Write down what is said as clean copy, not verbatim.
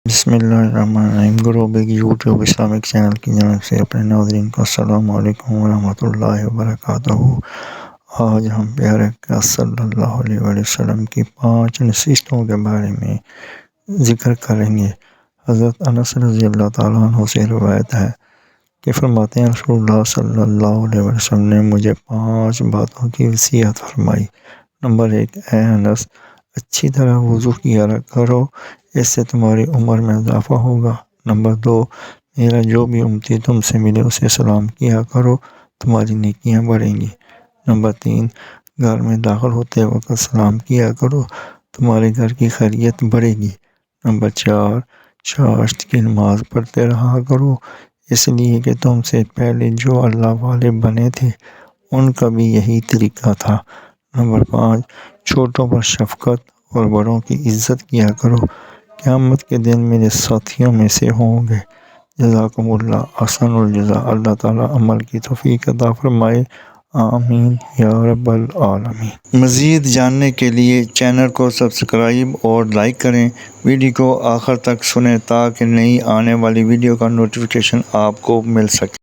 بسم اللہ الرحمن الرحیم۔ گروہ یوٹیوب اسلامک چینل کی جانب سے اپنے ناظرین کو السلام علیکم ورحمۃ اللہ وبرکاتہ۔ آج ہم پیارے آقا صلی اللہ علیہ وسلم کی 5 نصیحتوں کے بارے میں ذکر کریں گے۔ حضرت انس رضی اللہ تعالیٰ عنہ سے روایت ہے کہ فرماتے ہیں رسول اللہ صلی اللہ علیہ وسلم نے مجھے 5 باتوں کی وصیت فرمائی۔ نمبر 1، اے انس، اچھی طرح وضو کیا کرو، اس سے تمہاری عمر میں اضافہ ہوگا۔ نمبر 2، میرا جو بھی امتی تم سے ملے اسے سلام کیا کرو، تمہاری نیکیاں بڑھیں گی۔ نمبر 3، گھر میں داخل ہوتے وقت سلام کیا کرو، تمہارے گھر کی خیریت بڑھے گی۔ نمبر 4، چاشت کی نماز پڑھتے رہا کرو، اس لیے کہ تم سے پہلے جو اللہ والے بنے تھے ان کا بھی یہی طریقہ تھا۔ نمبر 5، چھوٹوں پر شفقت اور بڑوں کی عزت کیا کرو، قیامت کے دن میرے ساتھیوں میں سے ہوں گے۔ جزاکم اللہ، احسن الجزا۔ اللہ تعالیٰ عمل کی توفیق عطا فرمائے، آمین یا رب العالمین۔ مزید جاننے کے لیے چینل کو سبسکرائب اور لائک کریں، ویڈیو کو آخر تک سنیں تاکہ نئی آنے والی ویڈیو کا نوٹیفیکیشن آپ کو مل سکے۔